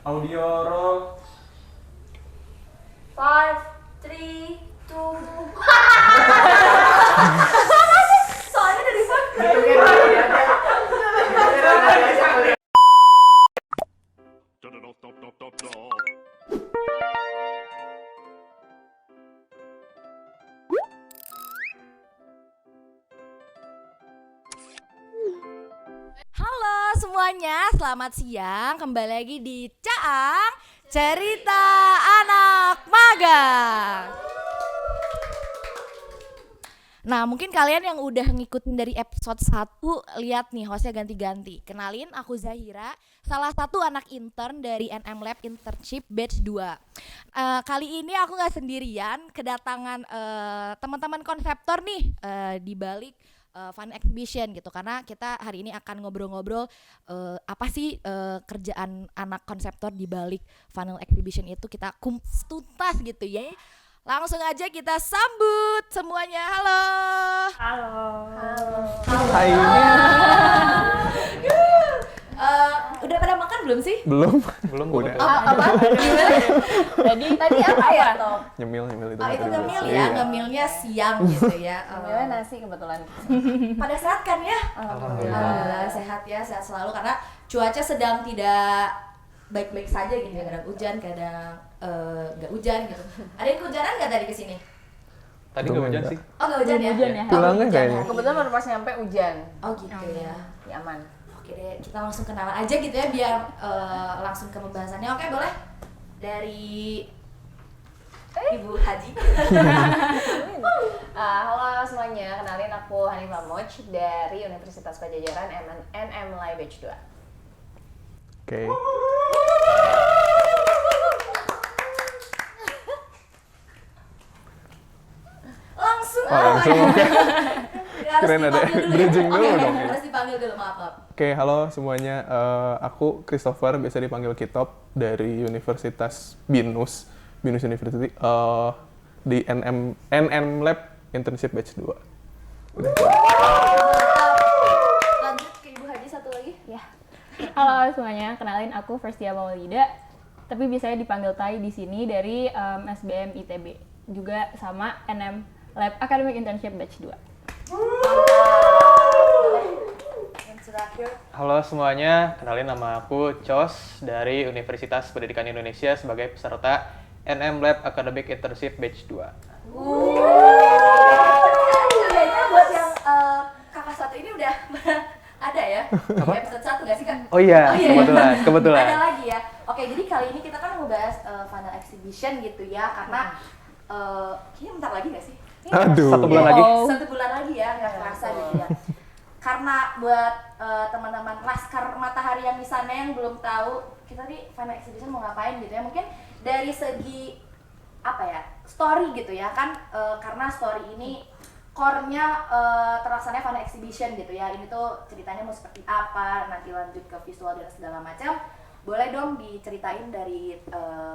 Audio roll. 5, 3, 2. Soalnya dari mana? Halo semuanya, selamat siang. Kembali lagi di Caang Cerita Anak Magang. Nah, mungkin kalian yang udah ngikutin dari episode 1 lihat nih hostnya ganti-ganti. Kenalin, aku Zahira, salah satu anak intern dari NM Lab Internship Batch 2. Kali ini aku gak sendirian, kedatangan teman-teman konseptor nih di balik Fun Exhibition gitu. Karena kita hari ini akan ngobrol-ngobrol apa sih kerjaan anak konseptor di balik Fun Exhibition itu, kita tuntas gitu ya. Langsung aja kita sambut semuanya. Halo. Hai. Udah pada makan belum sih? Belum Udah. Apa? Tadi apa ya? nyemil itu. Itu ngemil ya, ngemilnya siang gitu ya. Ngemilnya nasi kebetulan. Pada sehat kan ya? Alhamdulillah sehat ya, sehat selalu karena cuaca sedang tidak baik-baik saja gitu, kadang hujan, kadang nggak hujan gitu. Ada yang kehujanan nggak tadi kesini? Tadi nggak hujan sih. Oh nggak hujan ya? Pulangnya hujan kayaknya. hari Kebetulan ini. baru pas nyampe hujan. Oh gitu ya. Ya aman. Oke deh, kita langsung kenalan aja gitu ya biar langsung ke pembahasannya. Oke boleh? Dari Ibu Haji. Halo semuanya, kenalin aku Hanifah Moj dari Universitas Pajajaran NM Lab Batch 2. Oke. Langsung. Langsung oke. Harus Keren ada dipanggil dulu ya. bridging dulu Oke, dong. harus dipanggil dulu, maaf. Oke, halo semuanya. Aku Christopher, biasa dipanggil Kitop dari Universitas Binus University di NM Lab Internship Batch 2. Udah. Lanjut ke Ibu Haji satu lagi. Ya. Halo semuanya, kenalin aku Firstia Maulida, tapi biasanya dipanggil Tai di sini dari SBM ITB, juga sama NM Lab Academic Internship Batch 2. Yang terakhir. Halo semuanya, kenalin nama aku Cos dari Universitas Pendidikan Indonesia sebagai peserta NM Lab Academic Internship Batch 2. Kayaknya buat yang kakak satu ini udah ada ya? Di episode 1 nggak sih Kak? Oh iya, iya. kebetulan. Ada lagi ya? Oke, jadi kali ini kita kan ngebahas Fun Exhibition gitu ya, karena kayaknya bentar lagi nggak sih? Aduh. 1 bulan lagi. 1 bulan lagi ya, nggak kerasa gitu ya. Karena buat teman-teman Laskar Matahari yang di sana yang belum tahu, kita nih Fun Exhibition mau ngapain gitu ya, mungkin dari segi apa ya, story gitu ya kan, karena story ini core-nya terlaksananya Fun Exhibition gitu ya. Ini tuh ceritanya mau seperti apa, nanti lanjut ke visual dan segala macam. Boleh dong diceritain dari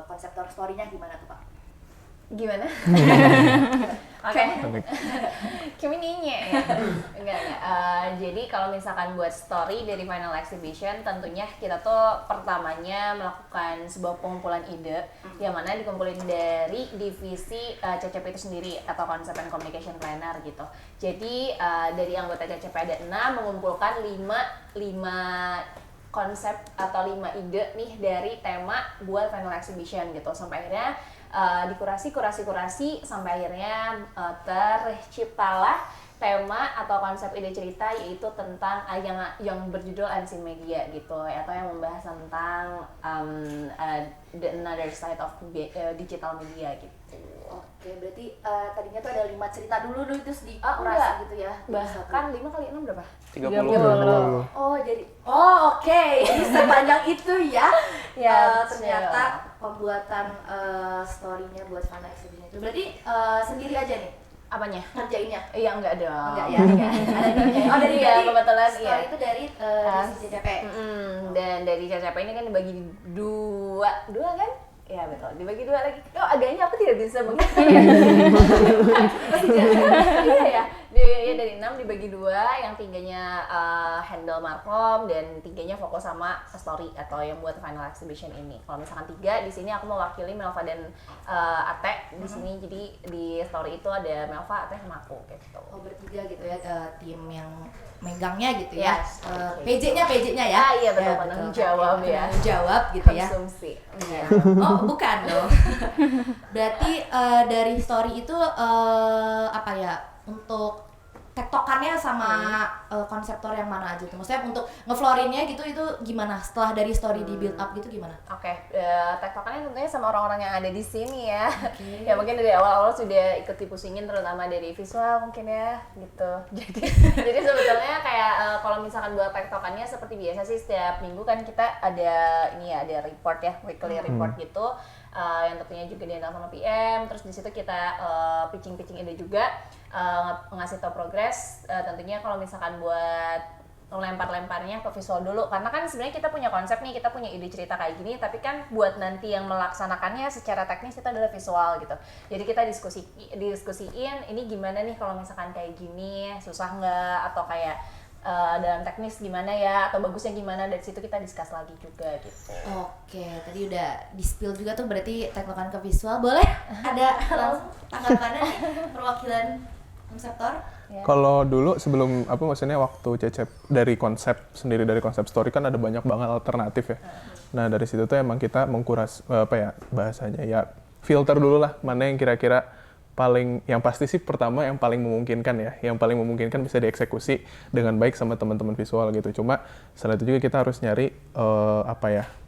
konseptor story-nya gimana tuh Pak? Gimana? Oke. Kimi nanya ya? Enggak. Jadi kalau misalkan buat story dari Final Exhibition, tentunya kita tuh pertamanya melakukan sebuah pengumpulan ide yang mana dikumpulin dari divisi CCP itu sendiri atau Concept and Communication Planner gitu. Jadi dari anggota CCP ada 6 mengumpulkan 5 konsep atau 5 ide nih dari tema buat Final Exhibition gitu. Sampai akhirnya dikurasi sampai akhirnya terciptalah tema atau konsep ide cerita, yaitu tentang yang berjudul Unseen Media gitu, atau yang membahas tentang the another side of digital media gitu. Oke, berarti tadinya tuh ada 5 cerita dulu terus enggak. dikurasi gitu ya. Bahkan 5 kali 6 berapa? 30. Oh, jadi oke. Jadi sepanjang itu ya. Ya, Ternyata pembuatan story-nya buat Fun Exhibition itu. Berarti sendiri aja nih Apanya? ngerjainnya? Iya, enggak dong. Enggak ya? Ada timnya. Oh, dari Iya, kebetulan story iya. itu dari divisi CCP. Dan dari CCP ini kan dibagi dua kan? Ya betul, dibagi 2 lagi. Oh agaknya aku tidak bisa begitu. Iya ya, dari 6 dibagi 2, yang 3-nya handle markom dan 3-nya fokus sama story atau yang buat final exhibition ini. Kalau misalkan 3 di sini aku mewakili Melva dan Ate di sini. Jadi di story itu ada Melva, Ate sama aku gitu. Oh, bertiga gitu ya, tim yang megangnya gitu ya. Yes, PJ-nya ya. Iya betul, penanggung jawab ya. Penanggung jawab gitu ya. Konsumsi. Iya. Oh, bukan dong. Berarti dari story itu apa ya? Untuk tektokannya sama konseptor yang mana aja tuh? Maksudnya untuk ngeflorinnya gitu itu gimana? Setelah dari story di build up gitu gimana? Oke, tektokannya tentunya sama orang-orang yang ada di sini ya. Ya mungkin dari awal-awal sudah ikut dipusingin, terutama dari visual mungkin ya gitu. Jadi sebetulnya kayak kalau misalkan buat tektokannya seperti biasa sih, setiap minggu kan kita ada ini ya, ada report ya, weekly report gitu. Yang tentunya juga dihandle sama PM. Terus di situ kita pitching ide juga, ngasih tau progres. Tentunya kalau misalkan buat lempar-lemparnya ke visual dulu, karena kan sebenarnya kita punya konsep nih, kita punya ide cerita kayak gini, tapi kan buat nanti yang melaksanakannya secara teknis itu adalah visual gitu. Jadi kita diskusiin ini gimana nih kalau misalkan kayak gini, susah nggak, atau kayak dalam teknis gimana ya, atau bagusnya gimana, dari situ kita discuss lagi juga gitu. Oke, tadi udah di-spill juga tuh berarti tektokan ke visual. Boleh ada langsung tanggapannya nih perwakilan konseptor? Ya. Kalau dulu sebelum maksudnya waktu Cecep dari konsep story kan ada banyak banget alternatif ya. Nah dari situ tuh emang kita mengkuras bahasanya ya, filter dulu lah mana yang kira-kira yang pasti sih pertama yang paling memungkinkan ya, yang paling memungkinkan bisa dieksekusi dengan baik sama teman-teman visual gitu. Cuma setelah itu juga kita harus nyari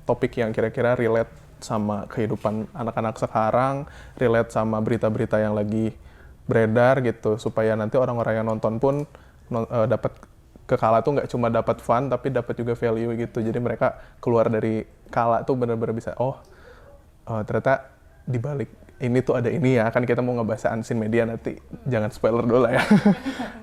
topik yang kira-kira relate sama kehidupan anak-anak sekarang, relate sama berita-berita yang lagi beredar gitu, supaya nanti orang-orang yang nonton pun dapat ke Kala tuh nggak cuma dapat fun tapi dapat juga value gitu. Jadi mereka keluar dari Kala tuh benar-benar bisa ternyata dibalik ini tuh ada ini ya, kan kita mau ngebahas Unseen Media nanti, jangan spoiler dulu lah ya.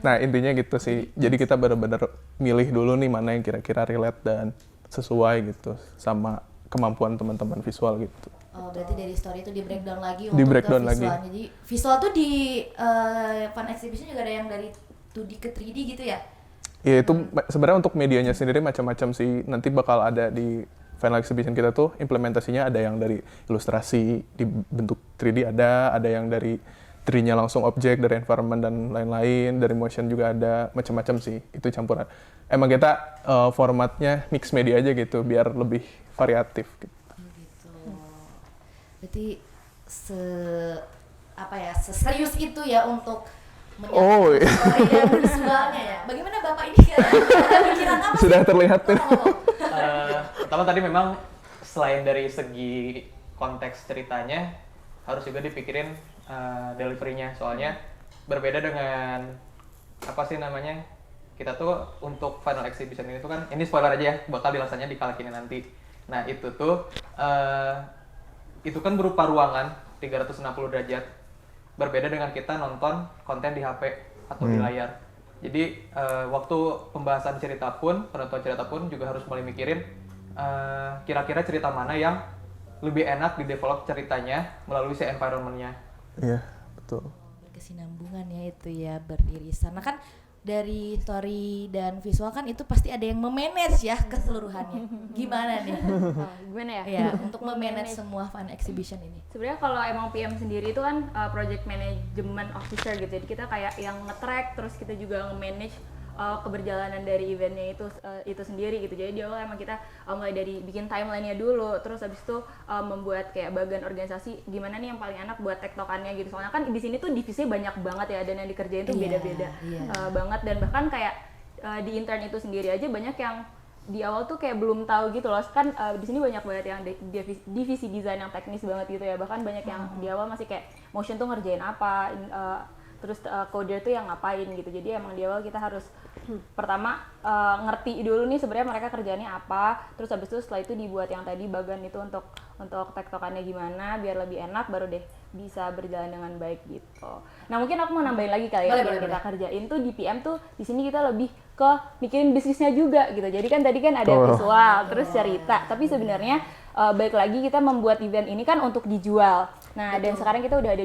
Nah intinya gitu sih, jadi kita benar-benar milih dulu nih mana yang kira-kira relate dan sesuai gitu sama kemampuan teman-teman visual gitu. Oh, berarti dari story itu di breakdown lagi Di untuk breakdown ke visual. lagi. Jadi visual tuh di fan exhibition juga ada yang dari 2D ke 3D gitu ya? Ya itu sebenarnya untuk medianya sendiri macam-macam sih, nanti bakal ada di final exhibition kita tuh implementasinya ada yang dari ilustrasi di bentuk 3D, ada yang dari 3D-nya langsung objek, dari environment dan lain-lain, dari motion juga ada, macam-macam sih, itu campuran. Emang kita formatnya mix media aja gitu, biar lebih variatif gitu. Gitu. Berarti seserius itu ya untuk Iya. story dan visualnya ya. Bagaimana Bapak ini ada pikiran apa sih? Sudah terlihat tuh. Pertama tadi memang selain dari segi konteks ceritanya harus juga dipikirin delivery-nya, soalnya berbeda dengan kita tuh untuk final exhibition ini tuh kan, ini spoiler aja ya, bakal dilaksanakannya di Kalkini nanti. Nah itu tuh itu kan berupa ruangan 360 derajat, berbeda dengan kita nonton konten di HP atau di layar. Jadi waktu pembahasan cerita pun, penonton cerita pun juga harus mulai mikirin kira-kira cerita mana yang lebih enak di-develop ceritanya melalui si environment-nya. Iya, betul. Berkesinambungan ya itu ya, beririsan. Nah kan dari story dan visual kan itu pasti ada yang memanage ya keseluruhannya. Gimana nih? Gimana ya? Ya, untuk memanage semua fan exhibition ini. Sebenarnya kalau emang PM sendiri itu kan project management officer gitu, jadi kita kayak yang nge-track, terus kita juga nge-manage keberjalanan dari eventnya itu sendiri gitu. Jadi di awal emang kita mulai dari bikin timeline-nya dulu, terus habis itu membuat kayak bagian organisasi gimana nih yang paling enak buat tektokannya gitu. Soalnya kan di sini tuh divisi banyak banget ya, dan yang dikerjain tuh beda-beda banget, dan bahkan kayak di intern itu sendiri aja banyak yang di awal tuh kayak belum tahu gitu loh, kan di sini banyak banget yang divisi desain yang teknis banget gitu ya, bahkan banyak yang di awal masih kayak motion tuh ngerjain apa, terus coder tuh yang ngapain gitu. Jadi emang di awal kita harus pertama ngerti dulu nih sebenarnya mereka kerjaannya apa, terus habis itu setelah itu dibuat yang tadi bagan itu untuk tektokannya gimana biar lebih enak, baru deh bisa berjalan dengan baik gitu. Nah mungkin aku mau nambahin lagi kali ya, yang kita kerjain tuh di PM tuh di sini kita lebih ke mikirin bisnisnya juga gitu. Jadi kan tadi kan ada visual, terus cerita, tapi sebenarnya balik lagi kita membuat event ini kan untuk dijual. Nah, dan sekarang kita udah ada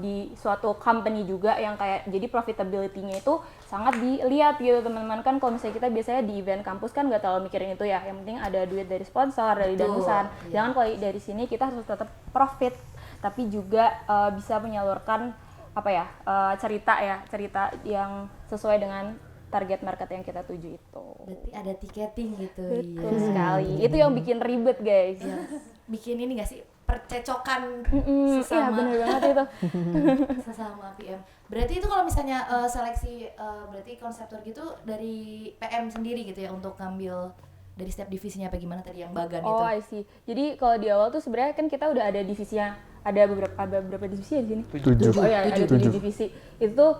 di suatu company juga yang kayak jadi profitability-nya itu sangat dilihat gitu teman-teman. Kan kalau misalnya kita biasanya di event kampus kan nggak terlalu mikirin itu ya, yang penting ada duit dari sponsor, dari danusan. Jangan kalau dari sini kita harus tetap profit, tapi juga bisa menyalurkan cerita yang sesuai dengan target market yang kita tuju itu. Berarti ada tiketing gitu. Betul sekali. Itu yang bikin ribet, guys. Bikin ini nggak sih percecokan Iya, sesama bener banget itu. sesama PM. Berarti itu kalau misalnya seleksi berarti konseptor gitu dari PM sendiri gitu ya untuk ngambil dari setiap divisinya apa gimana tadi yang bagan itu. Oh, I see. Jadi kalau di awal tuh sebenarnya kan kita udah ada divisinya. Ada beberapa divisi ya di sini? 7. Oh ya, ada 7 divisi. Itu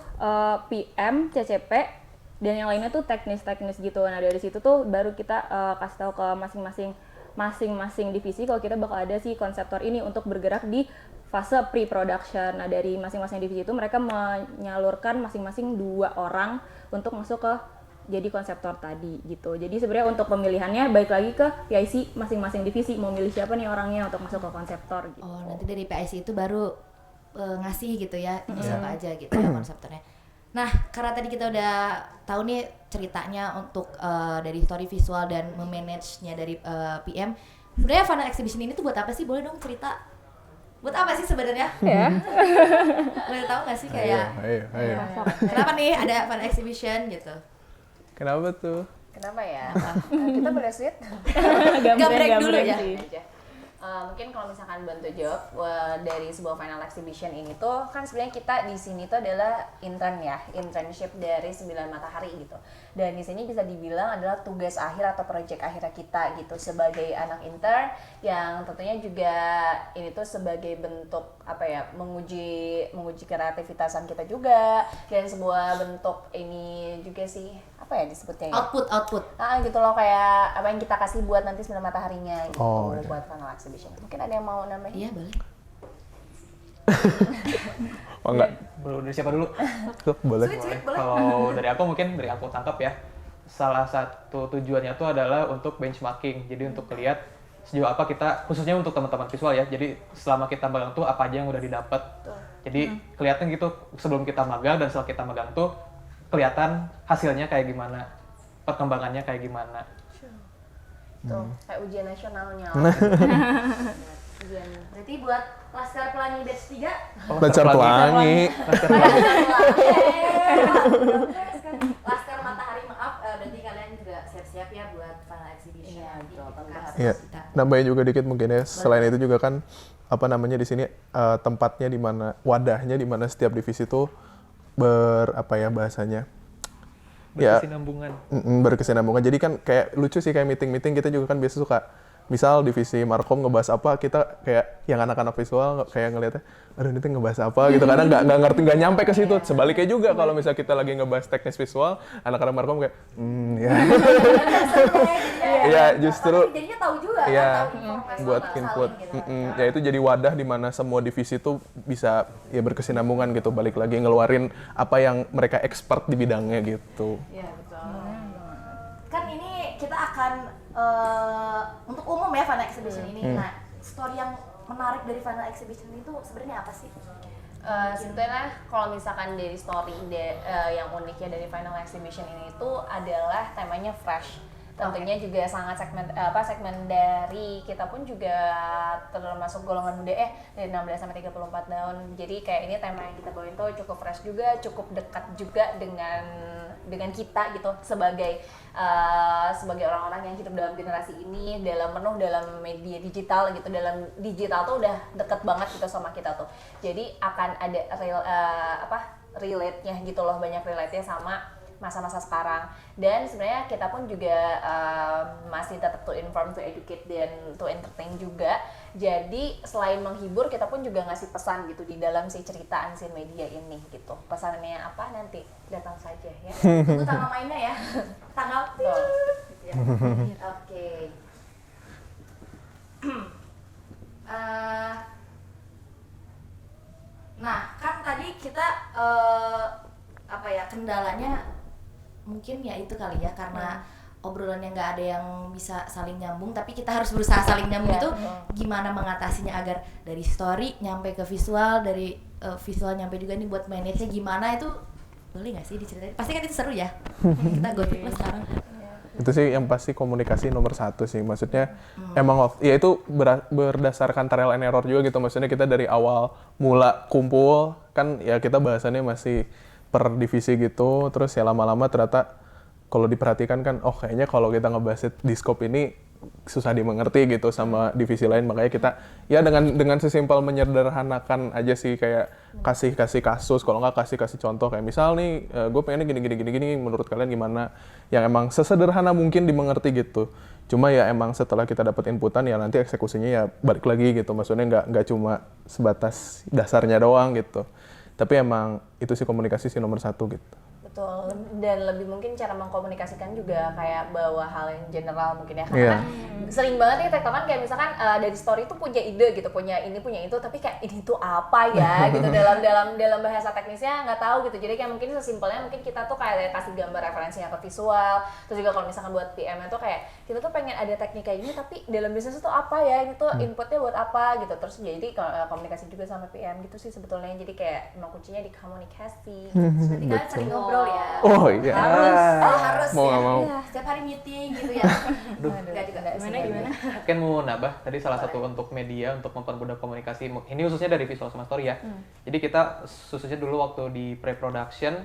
PM, CCP, dan yang lainnya tuh teknis gitu. Nah dari situ tuh baru kita kasih tahu ke masing-masing divisi kalau kita bakal ada si konseptor ini untuk bergerak di fase pre-production. Nah dari masing-masing divisi itu mereka menyalurkan masing-masing 2 orang untuk masuk ke jadi konseptor tadi gitu. Jadi sebenarnya untuk pemilihannya balik lagi ke PIC masing-masing divisi mau milih siapa nih orangnya untuk masuk ke konseptor gitu. Oh, nanti dari PIC itu baru ngasih gitu ya, siapa aja gitu ya konseptornya. Nah, karena tadi kita udah tahu nih ceritanya untuk dari story visual dan memanage-nya dari PM. Sebenarnya Final Exhibition ini tuh buat apa sih? Boleh dong cerita? Buat apa sih sebenarnya? Ya. Boleh tahu nggak sih kayak Ayo. kenapa nih ada Final Exhibition gitu? Kenapa tuh? Kenapa ya? Kita boleh sweet? Gambreng dulu ya. Aja. Mungkin kalau misalkan bantu jawab dari sebuah final exhibition ini tuh kan sebenarnya kita di sini tuh adalah internship dari 9 matahari gitu. Dan di sini bisa dibilang adalah tugas akhir atau project akhir kita gitu sebagai anak intern yang tentunya juga ini tuh sebagai bentuk menguji kreativitasan kita juga dan sebuah bentuk ini juga sih disebutnya ya? Output. Gitu loh kayak apa yang kita kasih buat nanti 9 mataharinya gitu Iya. buat final exhibition. Mungkin ada yang mau nambahin? Iya, boleh. Oh enggak? Dari siapa dulu? Boleh. Kalau dari aku tangkap ya, salah satu tujuannya tuh adalah untuk benchmarking. Jadi untuk lihat sejauh apa kita, khususnya untuk teman-teman visual ya. Jadi selama kita magang tuh apa aja yang udah didapat. Jadi kelihatan gitu sebelum kita magang dan setelah kita magang tuh kelihatan hasilnya kayak gimana, perkembangannya kayak gimana. Tuh, kayak ujian nasionalnya. Berarti buat Laskar Pelangi batch 3 Laskar Pelangi. Laskar Matahari berarti kalian juga siap-siap ya buat final exhibition. Iya, betul. Iya. Nambahin juga dikit mungkin ya. Selain itu juga kan di sini tempatnya di mana, wadahnya di mana setiap divisi tuh bahasanya Berkesinambungan. Berkesinambungan. Jadi kan kayak lucu sih kayak meeting kita juga kan biasa suka misal divisi Markom ngebahas apa, kita kayak yang anak-anak visual kayak ngeliatnya, aduh ini tuh ngebahas apa gitu, karena nggak ngerti, nggak nyampe ke situ. Sebaliknya juga kalau misal kita lagi ngebahas teknis visual, anak-anak Markom kayak, ya. Iya, justru. Jadinya tahu juga Iya, tahu informasi buat input. Ya itu jadi wadah di mana semua divisi tuh bisa ya berkesinambungan gitu, balik lagi ngeluarin apa yang mereka expert di bidangnya gitu. Iya, betul. Kan ini kita akan untuk umum ya Final Exhibition ini. Nah, story yang menarik dari Final Exhibition itu sebenarnya apa sih? Sebetulnya kalau misalkan dari story yang uniknya dari final exhibition ini itu adalah temanya fresh. Tentunya juga sangat segmen dari kita pun juga termasuk golongan muda dari 16 sampai 34 tahun. Jadi kayak ini tema yang kita bawain tuh cukup fresh juga, cukup dekat juga dengan kita gitu sebagai orang-orang yang hidup dalam generasi ini penuh dalam media digital gitu. Dalam digital tuh udah deket banget gitu sama kita tuh. Jadi akan ada relate-nya gitu loh, banyak relate-nya sama masa-masa sekarang. Dan sebenarnya kita pun juga masih tetap to inform, to educate, dan to entertain juga. Jadi selain menghibur, kita pun juga ngasih pesan gitu di dalam si cerita Unseen Media ini gitu. Pesannya apa nanti datang saja ya. Tunggu tanggal mainnya ya. Tanggal Betul. Oke. Nah, kan tadi kita kendalanya mungkin ya itu kali ya, karena obrolan yang nggak ada yang bisa saling nyambung, tapi kita harus berusaha saling nyambung itu gimana mengatasinya agar dari story nyampe ke visual, dari visual nyampe juga nih buat manage-nya gimana, itu boleh nggak sih diceritain? Pasti kan itu seru ya. Kita gosip lah sekarang. Itu sih yang pasti komunikasi nomor satu sih, maksudnya emang ya itu berdasarkan trial and error juga gitu, maksudnya kita dari awal mula kumpul kan ya kita bahasannya masih per divisi gitu, terus ya lama-lama ternyata kalau diperhatikan kan oh kayaknya kalau kita ngebahas di scope ini susah dimengerti gitu sama divisi lain, makanya kita ya dengan sesimpel menyederhanakan aja sih, kayak kasih kasus, kalau nggak kasih contoh kayak misal nih gue pengennya gini menurut kalian gimana, yang emang sesederhana mungkin dimengerti gitu. Cuma ya emang setelah kita dapat inputan ya nanti eksekusinya ya balik lagi gitu, maksudnya nggak cuma sebatas dasarnya doang gitu, tapi emang itu sih komunikasi sih nomor satu gitu. Betul, dan lebih mungkin cara mengkomunikasikan juga kayak bawa hal yang general mungkin ya, karena sering banget nih tektokan kayak misalkan dari story tuh punya ide gitu, punya ini punya itu, tapi kayak ini tuh apa ya gitu dalam bahasa teknisnya nggak tahu gitu. Jadi kayak mungkin sesimpelnya mungkin kita tuh kayak kasih gambar referensinya ke visual, terus juga kalau misalkan buat PM itu kayak kita tuh pengen ada teknik kayak ini tapi dalam bisnis itu apa ya, ini tuh inputnya buat apa gitu. Terus jadi komunikasi juga sama PM gitu sih sebetulnya, jadi kayak emang kuncinya di komunikasi gitu. Berarti kalian sering ngobrol ya. Oh iya. Harus Mau ya. nggak mau. Iya, setiap hari meeting gitu ya. Enggak juga enggak. Gimana? Mungkin mau nambah tadi salah satu untuk media untuk mempermudah komunikasi. Ini khususnya dari visual sama story ya. Jadi kita khususnya dulu waktu di pre-production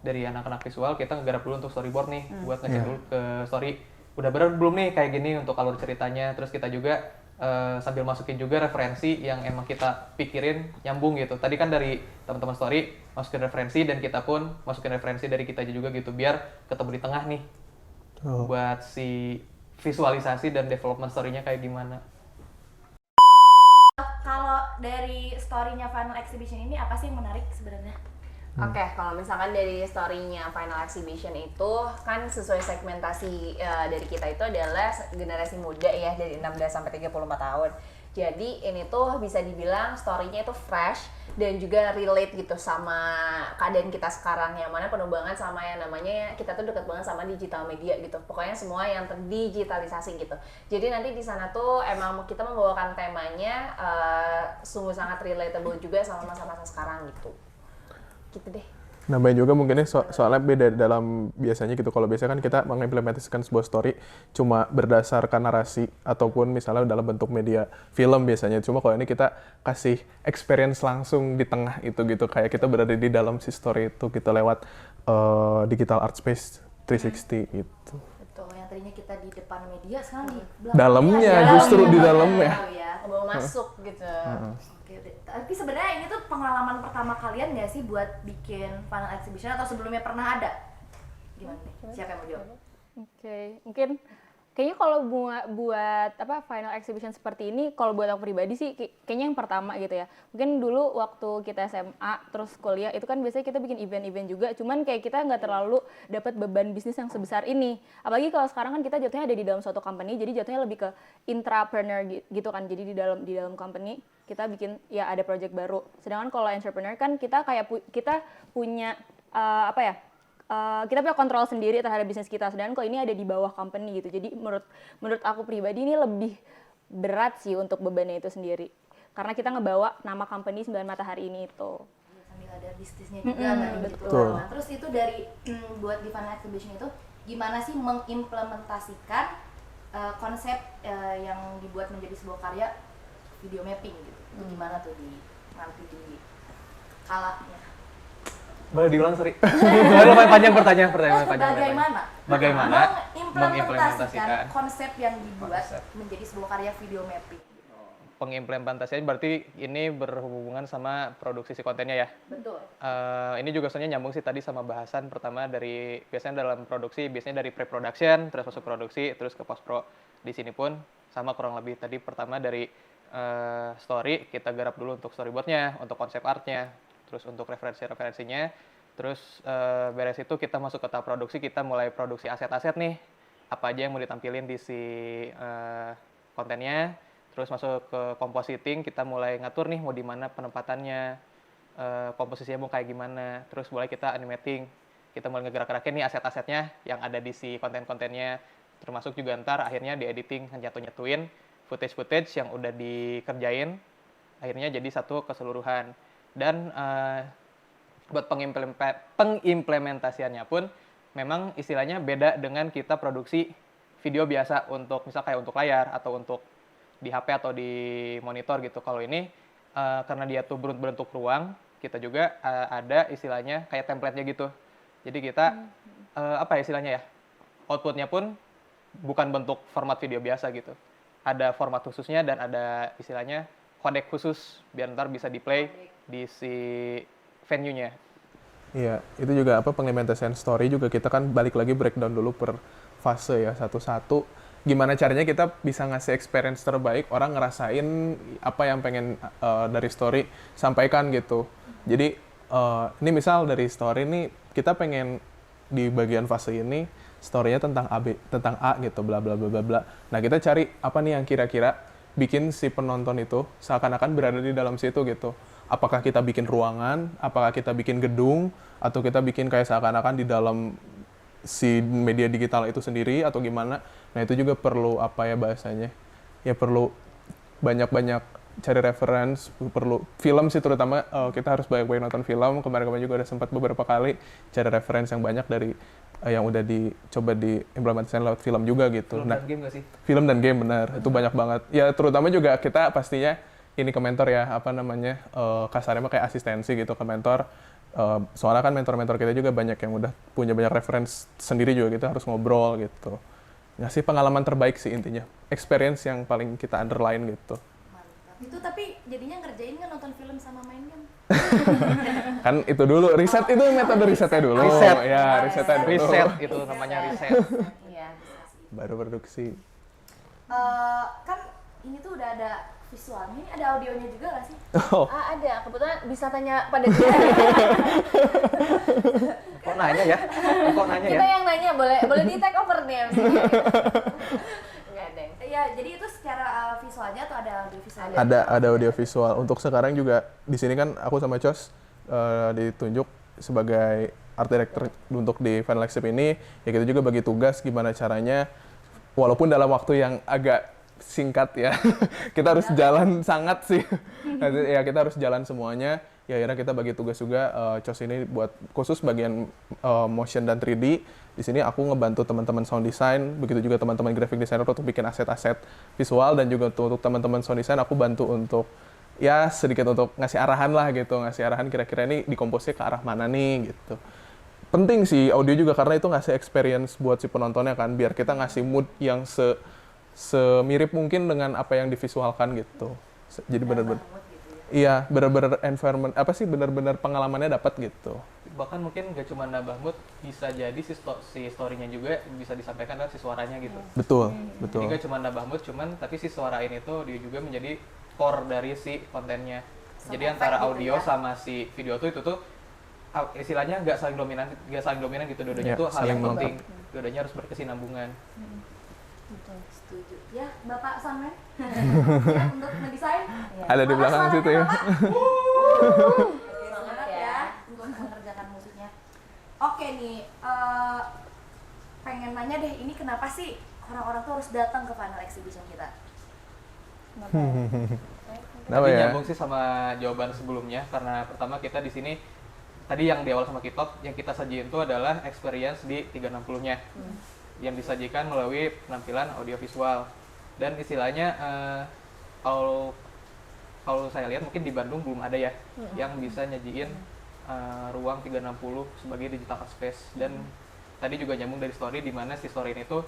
dari anak-anak visual kita ngegarap dulu untuk storyboard nih, buat ngecek dulu ke story udah bener belum nih kayak gini untuk alur ceritanya. Terus kita juga sambil masukin juga referensi yang emang kita pikirin nyambung gitu. Tadi kan dari teman-teman story masukin referensi dan kita pun masukin referensi dari kita juga gitu, biar ketemu di tengah nih. Buat si visualisasi dan development story-nya kayak gimana. Kalau dari story-nya Final Exhibition ini apa sih yang menarik sebenarnya? Oke, kalau misalkan dari story-nya Final Exhibition itu kan sesuai segmentasi dari kita itu adalah generasi muda ya, dari 16 sampai 34 tahun. Jadi ini tuh bisa dibilang story-nya itu fresh dan juga relate gitu sama keadaan kita sekarang, yang mana penuh banget sama yang namanya kita tuh deket banget sama digital media gitu. Pokoknya semua yang terdigitalisasi gitu. Jadi nanti di sana tuh emang kita membawakan temanya sungguh sangat relatable juga sama masa-masa sekarang gitu. Gitu deh. Nambahin juga mungkinnya soalnya beda dalam biasanya gitu. Kalau biasanya kan kita mengimplementasikan sebuah story cuma berdasarkan narasi ataupun misalnya dalam bentuk media film biasanya. Cuma kalau ini kita kasih experience langsung di tengah itu gitu. Kayak kita berada di dalam si story itu kita lewat digital art space 360 gitu. Betul, yang tadinya kita di depan media sekarang di belakang. Dalamnya, justru di dalamnya. Bawa masuk gitu. Oke, tapi sebenarnya ini tuh pengalaman pertama kalian nggak sih buat bikin Final Exhibition, atau sebelumnya pernah ada? Gimana nih? Siapa yang mau jawab? Oke, mungkin kayaknya kalau buat apa Final Exhibition seperti ini, kalau buat aku pribadi sih kayaknya yang pertama gitu ya. Mungkin dulu waktu kita SMA terus kuliah itu kan biasanya kita bikin event-event juga, cuman kayak kita nggak terlalu dapat beban bisnis yang sebesar ini. Apalagi kalau sekarang kan kita jatuhnya ada di dalam suatu company, jadi jatuhnya lebih ke intrapreneur gitu kan. Jadi di dalam company kita bikin ya ada project baru. Sedangkan kalau entrepreneur kan kita kayak kita punya kita punya kontrol sendiri terhadap bisnis kita, sedangkan kalau ini ada di bawah company gitu. Jadi menurut aku pribadi ini lebih berat sih untuk bebannya itu sendiri, karena kita ngebawa nama company 9 Matahari ini itu. Sambil ada bisnisnya juga kan gitu. Betul. Nah, terus itu dari buat di Final Exhibition itu gimana sih mengimplementasikan konsep yang dibuat menjadi sebuah karya video mapping gitu. Itu gimana tuh di marketing kalanya? Boleh diulang, sorry. Lumayan panjang pertanyaan panjang. Bagaimana mengimplementasikan konsep yang dibuat menjadi sebuah karya video mapping? Pengimplementasian berarti ini berhubungan sama produksi si kontennya ya? Betul. Ini juga sebenarnya nyambung sih tadi sama bahasan pertama dari biasanya dalam produksi, biasanya dari pre-production, terus masuk produksi, terus ke post-pro. Di sini pun sama kurang lebih tadi pertama dari story, kita garap dulu untuk storyboardnya, untuk konsep artnya, terus untuk referensinya, terus beres itu kita masuk ke tahap produksi, kita mulai produksi aset-aset nih, apa aja yang mau ditampilin di si kontennya, terus masuk ke compositing, kita mulai ngatur nih mau di mana penempatannya, komposisinya mau kayak gimana, terus mulai kita animating, kita mulai ngegerak-gerakin nih aset-asetnya yang ada di si konten-kontennya, termasuk juga ntar akhirnya di editing nyatuin footage-footage yang udah dikerjain akhirnya jadi satu keseluruhan. Dan buat pengimplementasiannya pun memang istilahnya beda dengan kita produksi video biasa untuk misal kayak untuk layar atau untuk di HP atau di monitor gitu. Kalau ini karena dia tuh berbentuk ruang, kita juga ada istilahnya kayak template-nya gitu. Jadi kita apa ya istilahnya ya, output-nya pun bukan bentuk format video biasa gitu. Ada format khususnya dan ada istilahnya codec khusus biar ntar bisa di-play di si venue-nya. Iya, itu juga pengimplementasian story juga kita kan balik lagi breakdown dulu per fase ya satu-satu. Gimana caranya kita bisa ngasih experience terbaik, orang ngerasain apa yang pengen dari story sampaikan gitu. Jadi ini misal dari story nih kita pengen di bagian fase ini story-nya tentang tentang A gitu, bla bla bla bla bla. Nah, kita cari apa nih yang kira-kira bikin si penonton itu seakan-akan berada di dalam situ gitu. Apakah kita bikin ruangan, apakah kita bikin gedung, atau kita bikin kayak seakan-akan di dalam si media digital itu sendiri atau gimana. Nah, itu juga perlu apa ya bahasanya? Ya perlu banyak-banyak cari reference, perlu film sih terutama kita harus banyak-banyak nonton film. Kemarin-kemarin juga udah sempat beberapa kali cari reference yang banyak dari yang udah dicoba diimplementasikan lewat film juga gitu. Film dan game nggak sih? Film dan game benar, itu banyak banget. Ya terutama juga kita pastinya ini ke mentor ya, kasarnya mah kayak asistensi gitu ke mentor. Soalnya kan mentor-mentor kita juga banyak yang udah punya banyak reference sendiri juga, kita harus ngobrol gitu. Ngasih pengalaman terbaik sih intinya, experience yang paling kita underline gitu. Mantap. Itu tapi jadinya ngerjain nggak nonton film sama main game? Kan itu dulu, riset itu metode risetnya dulu. Riset. Ya, risetnya dulu. Riset itu namanya riset. Iya, bisa sih. Baru produksi. Kan ini tuh udah ada visualnya, ini ada audionya juga nggak sih? Oh, Ada, kebetulan bisa tanya pada dia. Kok nanya ya? Kok nanya ya? Kita yang nanya, boleh di take over nih abis ini. Enggak ada. Ya, jadi itu secara visualnya atau ada audio visualnya? ada audio visual. Untuk sekarang juga di sini kan aku sama Cos ditunjuk sebagai art director untuk di Final Exhib ini. Ya kita juga bagi tugas gimana caranya, walaupun dalam waktu yang agak singkat ya, kita harus jalan sangat sih. Ya kita harus jalan semuanya. Ya akhirnya kita bagi tugas juga, Cos ini buat khusus bagian motion dan 3D. Di sini aku ngebantu teman-teman sound design, begitu juga teman-teman graphic designer untuk bikin aset-aset visual, dan juga untuk teman-teman sound design aku bantu untuk ya sedikit untuk ngasih arahan lah gitu, ngasih arahan kira-kira ini dikomposnya ke arah mana nih gitu. Penting sih audio juga karena itu ngasih experience buat si penontonnya kan, biar kita ngasih mood yang semirip mungkin dengan apa yang divisualkan gitu. Jadi benar-benar iya, benar-benar environment benar-benar pengalamannya dapat gitu. Bahkan mungkin nggak cuma nambah mood, bisa jadi si story-nya juga bisa disampaikan lewat si suaranya gitu. Betul. Jadi nggak cuma nambah mood, tapi si suara ini tuh dia juga menjadi core dari si kontennya. Jadi antara audio sama si video tuh itu tuh istilahnya nggak saling dominan gitu. Dua-duanya Ya, tuh hal saling yang penting. melengkapi. Dua-duanya harus berkesinambungan. Betul, setuju. Ya, Bapak Samen, siap untuk mendesain? Ada di belakang situ ya. Semangat ya untuk mengerjakan musiknya. Oke nih, pengen nanya deh, ini kenapa sih orang-orang tuh harus datang ke Final Exhibition kita? Kenapa Tadi ya? nyambung sih sama jawaban sebelumnya, karena pertama kita di sini tadi yang di awal sama Kitop yang kita sajiin itu adalah experience di 360-nya yang disajikan melalui penampilan audiovisual. Dan istilahnya kalau saya lihat mungkin di Bandung belum ada ya yang bisa nyajiin ruang 360 sebagai digital space. Dan tadi juga nyambung dari story, di mana si story ini tuh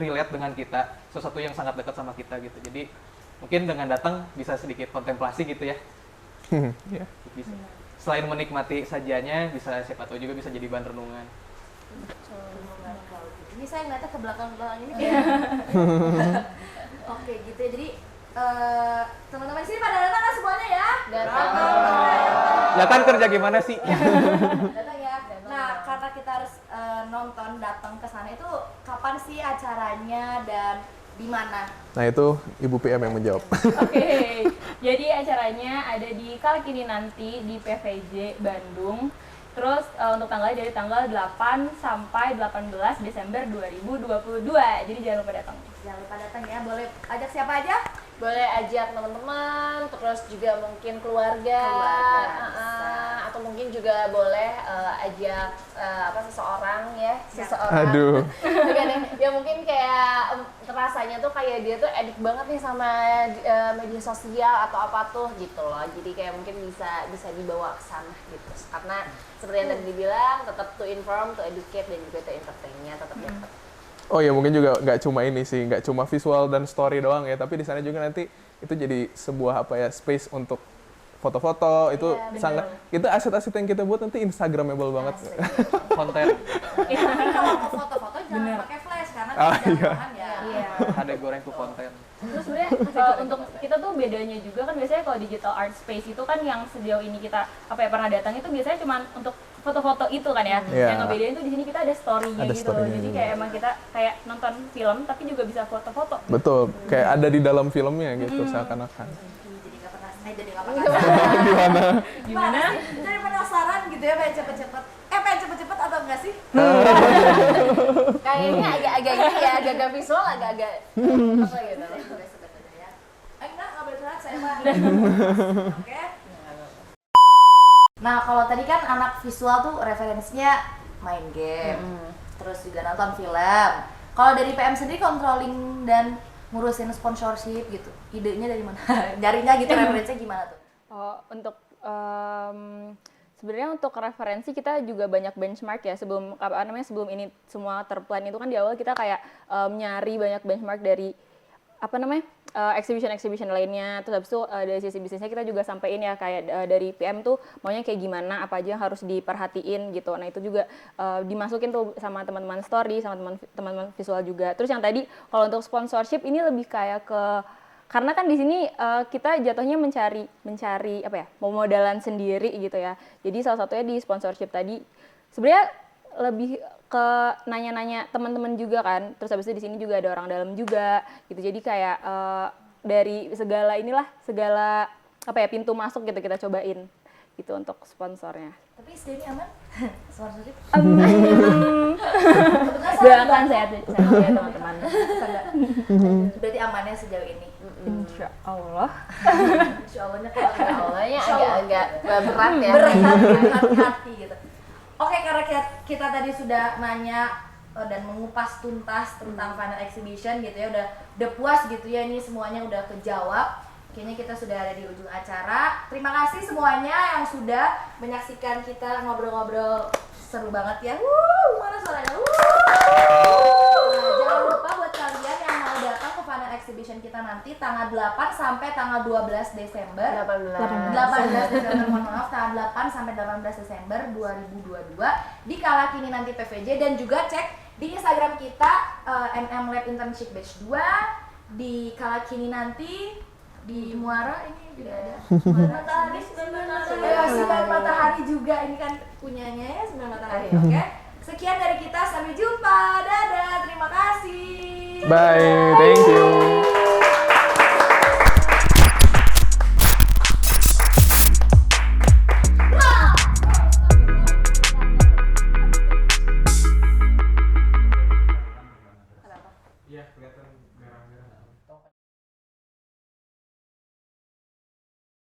relate dengan kita, sesuatu yang sangat dekat sama kita gitu. Jadi mungkin dengan datang bisa sedikit kontemplasi gitu ya. Iya. Bisa. Selain menikmati sajiannya, bisa siapa tahu juga bisa jadi bahan renungan. Ini saya ngeliatnya ke belakang-belakang ini. Oke gitu ya, jadi teman-teman di sini pada datang kan semuanya ya? Datang. Datang kerja gimana sih? Datang ya. Nah, karena kita harus nonton, datang ke sana itu kapan sih acaranya dan di mana? Nah itu Ibu PM yang menjawab. Jadi acaranya ada di Kalkini nanti di PVJ Bandung. Terus untuk tanggalnya dari tanggal 8 sampai 18 Desember 2022. Jadi jangan lupa datang. Jangan lupa datang ya. Boleh ajak siapa aja? Boleh ajak teman-teman, terus juga mungkin keluarga, atau mungkin juga boleh ajak seseorang ya, seseorang. Aduh. Bukan ya mungkin kayak rasanya tuh kayak dia tuh edik banget nih sama media sosial atau apa tuh gitu loh. Jadi kayak mungkin bisa dibawa ke sana gitu. Karena seperti yang tadi dibilang, tetap to inform, to educate, dan juga to entertain-nya tetap dapat. Oh ya, mungkin juga nggak cuma ini sih, nggak cuma visual dan story doang ya, tapi di sana juga nanti itu jadi sebuah space untuk foto-foto. Itu sangat, itu aset-aset yang kita buat nanti instagramable banget. Konten Tapi kalau mau foto-foto jangan pakai flash karena tidak ruangan ya. Iya. ada goreng ku konten. Terus sebenarnya untuk kita tuh bedanya juga kan biasanya kalau digital art space itu kan yang sejauh ini kita pernah datang itu biasanya cuma untuk foto-foto itu kan ya. Yang ngebedain tuh di sini kita ada story-nya gitu loh. Jadi kayak emang kita kayak nonton film tapi juga bisa foto-foto. Betul, kayak ada di dalam filmnya gitu seakan-akan. Jadi nggak penasaran. Gimana? Jadi penasaran gitu ya, pengen cepet-cepet. Pengen cepet-cepet atau enggak sih? Kayaknya agak-agak ini ya, agak-agak visual, agak-agak apa gitu. Sebenarnya ya. Enggak boleh curhat, saya mah. Oke. Nah, kalau tadi kan anak visual tuh referensinya main game, terus juga nonton film. Kalau dari PM sendiri controlling dan ngurusin sponsorship gitu, idenya dari mana? Nyarinya gitu, referensinya gimana tuh? Untuk sebenarnya untuk referensi kita juga banyak benchmark ya sebelum ini semua terplan itu kan di awal kita kayak nyari banyak benchmark dari exhibition lainnya. Terus habis itu dari sisi bisnisnya kita juga sampein ya kayak dari PM tuh maunya kayak gimana, apa aja yang harus diperhatiin gitu. Nah itu juga dimasukin tuh sama teman-teman story, sama teman-teman visual juga. Terus yang tadi kalau untuk sponsorship ini lebih kayak karena kan di sini kita jatuhnya mencari modalan sendiri gitu ya. Jadi salah satunya di sponsorship tadi sebenarnya lebih ke nanya-nanya teman-teman juga kan. Terus habis itu di sini juga ada orang dalam juga gitu. Jadi kayak dari segala pintu masuk gitu kita cobain gitu untuk sponsornya. Tapi sejauh ini aman? Sponsorship? Doakan saya teman-teman. Berarti amannya sejauh ini? Insya Allah. Insya Allahnya kalau Awalnya agak-agak berat ya. Berhati-hati gitu. Oke, karena kita tadi sudah nanya dan mengupas tuntas tentang final exhibition gitu ya, udah puas gitu ya, ini semuanya udah kejawab. Kayaknya kita sudah ada di ujung acara. Terima kasih semuanya yang sudah menyaksikan kita ngobrol-ngobrol seru banget ya. Mana suaranya? Nah, jangan lupa buat kalian yang mau datang ke final exhibition kita nanti tanggal 8 sampai tanggal 12 Desember. 18 Desember, mohon maaf, tanggal 8 sampai 18 Desember 2022 di Kalakini nanti PVJ, dan juga cek di Instagram kita NM Lab Internship Batch 2 di Kalakini nanti. Di Muara ini juga ada Matahari, Sembilan Matahari juga, ini kan punyanya ya Sembilan Matahari. Oke. Sekian dari kita, sampai jumpa, dadah, terima kasih. Bye, thank you.